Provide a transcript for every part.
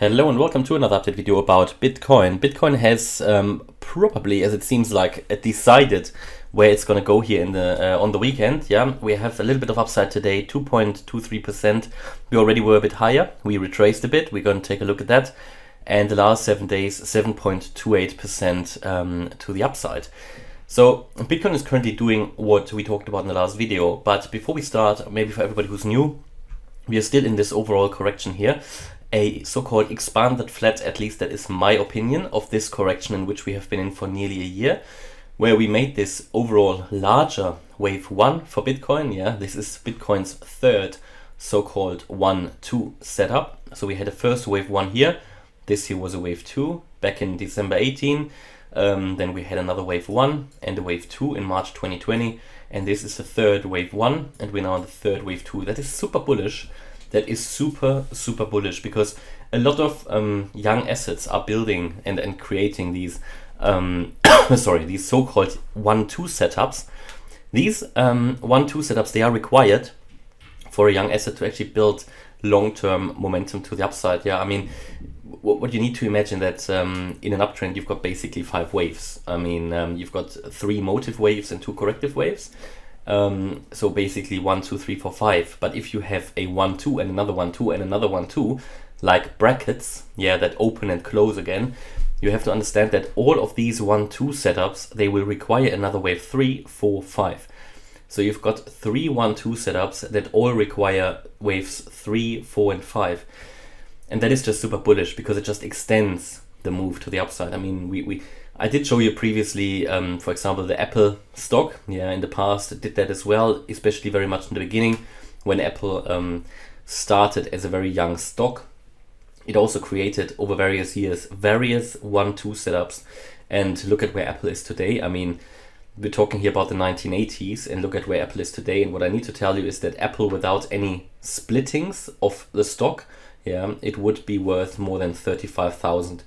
Hello and welcome to another update video about Bitcoin. Bitcoin has probably, as it seems like, decided where it's going to go here in the on the weekend. Yeah, we have a little bit of upside today, 2.23%. We already were a bit higher. We retraced a bit. We're going to take a look at that. And the last 7 days, 7.28% to the upside. So Bitcoin is currently doing what we talked about in the last video. But before we start, maybe for everybody who's new, we are still in this overall correction here. A so-called expanded flat, at least that is my opinion of this correction in which we have been in for nearly a year, where we made this overall larger wave 1 for Bitcoin. Yeah, this is Bitcoin's third so-called 1-2 setup. So we had a first wave 1 here. This here was a wave 2 back in December 18. Then we had another wave 1 and a wave 2 in March 2020. And this is the third wave 1, and we're now on the third wave 2. That is super bullish. That is super bullish because a lot of young assets are building and creating these these so-called 1-2 setups. These 1-2 setups, they are required for a young asset to actually build long-term momentum to the upside. Yeah, I mean, what you need to imagine that in an uptrend you've got basically 5 waves. I mean, you've got 3 motive waves and 2 corrective waves. So basically 1, 2, 3, 4, 5. But if you have a 1-2 and another 1-2 and another 1-2, like brackets, yeah, that open and close again, you have to understand that all of these 1-2 setups, they will require another wave 3, 4, 5. So you've got 3 1-2 setups that all require waves 3, 4, and 5. And that is just super bullish because it just extends the move to the upside. I mean, I did show you previously, for example, the Apple stock. Yeah, in the past it did that as well, especially very much in the beginning when Apple started as a very young stock. It also created over various years various 1-2 setups. And look at where Apple is today. I mean, we're talking here about the 1980s, and look at where Apple is today. And what I need to tell you is that Apple, without any splittings of the stock, yeah, it would be worth more than $35,000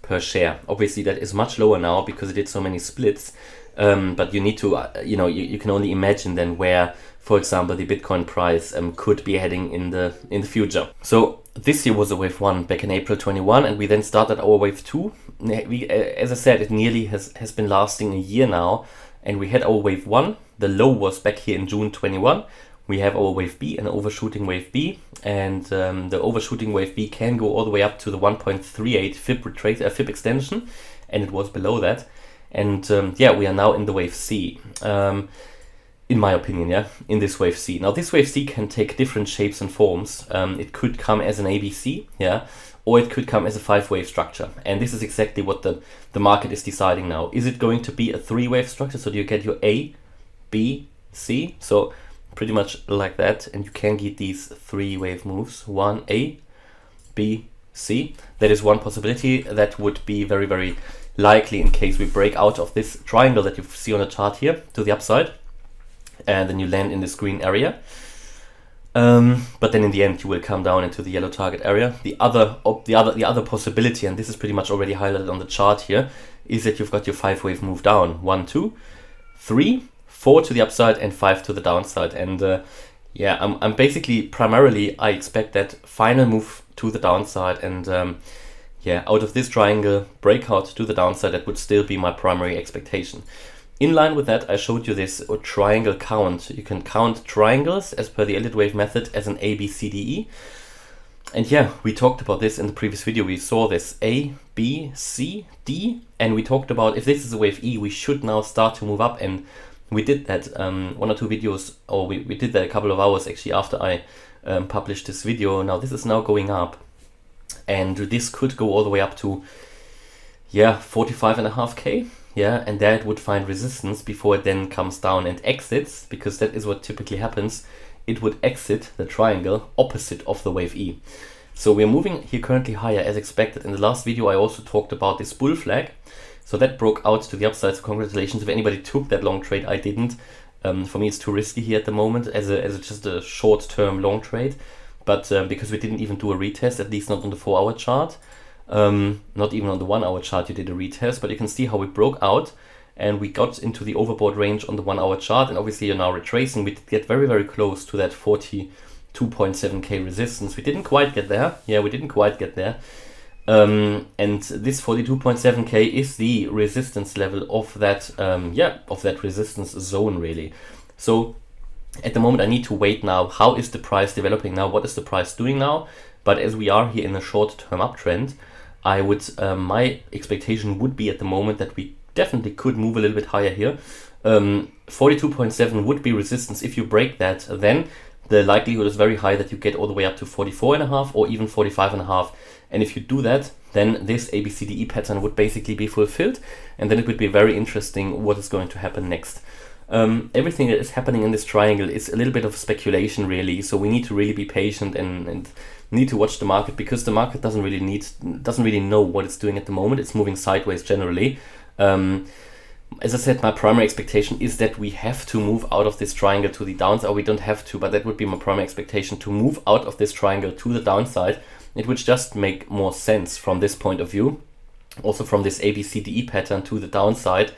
per share. Obviously that is much lower now because it did so many splits, but you need to you can only imagine then where, for example, the Bitcoin price could be heading in the future. So this year was a wave 1 back in April 21, and we then started our wave 2. As I said, it nearly has been lasting a year now, and we had our wave 1. The low was back here in June 21. We have our wave B, an overshooting wave B, and the overshooting wave B can go all the way up to the 1.38 fib extension, and it was below that. And yeah, we are now in the wave C, in my opinion, yeah, in this wave C. Now this wave C can take different shapes and forms. It could come as an ABC, yeah, or it could come as a 5-wave structure. And this is exactly what the market is deciding now. Is it going to be a 3-wave structure? So do you get your A, B, C? So pretty much like that, and you can get these 3-wave moves, 1 A, B, C. That is one possibility. That would be very likely in case we break out of this triangle that you see on the chart here to the upside, and then you land in this green area. But then in the end you will come down into the yellow target area. The other possibility, and this is pretty much already highlighted on the chart here, is that you've got your 5-wave move down, 1, 2, 3, 4 to the upside and 5 to the downside. And yeah, I'm basically primarily, I expect that final move to the downside, and yeah, out of this triangle breakout to the downside, that would still be my primary expectation. In line with that, I showed you this triangle count. You can count triangles as per the Elliott Wave method as an A, B, C, D, E. And yeah, we talked about this in the previous video. We saw this A, B, C, D, and we talked about if this is a wave E, we should now start to move up. And we did that 1 or 2 videos, or we did that a couple of hours actually after I published this video. Now this is now going up, and this could go all the way up to, yeah, 45.5K, yeah, and there it would find resistance before it then comes down and exits, because that is what typically happens. It would exit the triangle opposite of the wave E. So we're moving here currently higher as expected. In the last video I also talked about this bull flag. So that broke out to the upside, so congratulations if anybody took that long trade. I didn't. For me it's too risky here at the moment as just a short-term long trade. But because we didn't even do a retest, at least not on the 4-hour chart, not even on the 1-hour chart you did a retest, but you can see how we broke out and we got into the overbought range on the 1-hour chart, and obviously you're now retracing. We did get very close to that 40 2.7k resistance. We didn't quite get there. Yeah, we didn't quite get there. And this 42.7k is the resistance level of that, of that resistance zone really. So at the moment I need to wait now. How is the price developing now? What is the price doing now? But as we are here in a short-term uptrend, I would, my expectation would be at the moment that we definitely could move a little bit higher here. 42.7 would be resistance. If you break that, then the likelihood is very high that you get all the way up to 44.5 or even 45.5. And if you do that, then this ABCDE pattern would basically be fulfilled, and then it would be very interesting what is going to happen next. Everything that is happening in this triangle is a little bit of speculation really, so we need to really be patient and need to watch the market, because the market doesn't really know what it's doing at the moment. It's moving sideways generally. As I said, my primary expectation is that we have to move out of this triangle to the downside, or we don't have to, but that would be my primary expectation, to move out of this triangle to the downside. It would just make more sense from this point of view, also from this ABCDE pattern to the downside,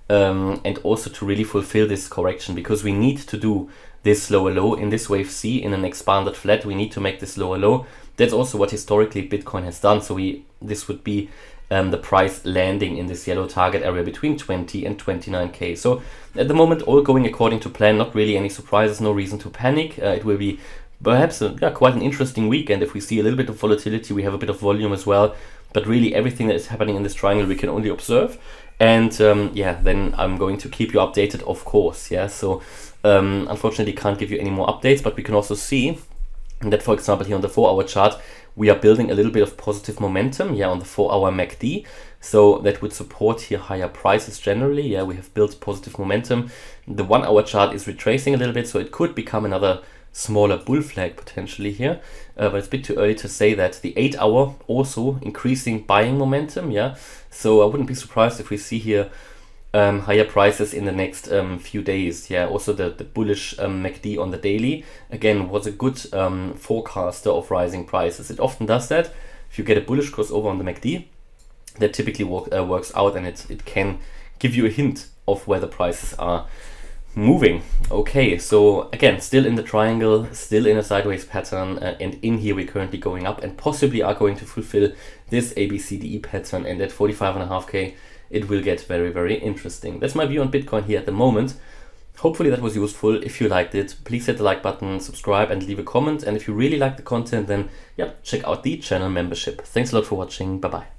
and also to really fulfill this correction, because we need to do this lower low in this wave C in an expanded flat. We need to make this lower low. That's also what historically Bitcoin has done. So this would be the price landing in this yellow target area between 20 and 29k. So at the moment, all going according to plan. Not really any surprises, no reason to panic. It will be perhaps quite an interesting weekend if we see a little bit of volatility. We have a bit of volume as well, but really everything that is happening in this triangle we can only observe. And then I'm going to keep you updated, of course. Yeah, so unfortunately can't give you any more updates, but we can also see that, for example, here on the 4-hour chart, we are building a little bit of positive momentum, on the 4-hour MACD. So that would support here higher prices generally. Yeah, we have built positive momentum. The 1-hour chart is retracing a little bit, so it could become another smaller bull flag potentially here, but it's a bit too early to say that. The 8-hour also increasing buying momentum, so I wouldn't be surprised if we see here higher prices in the next few days. Also the bullish MACD on the daily again was a good forecaster of rising prices. It often does that. If you get a bullish crossover on the MACD, that typically works out, and it can give you a hint of where the prices are moving. Okay, so again, still in the triangle, still in a sideways pattern, and in here we're currently going up and possibly are going to fulfill this ABCDE pattern, and at 45.5k it will get very, very interesting. That's my view on Bitcoin here at the moment. Hopefully that was useful. If you liked it, please hit the like button, subscribe and leave a comment, and if you really like the content, then check out the channel membership. Thanks a lot for watching. Bye bye.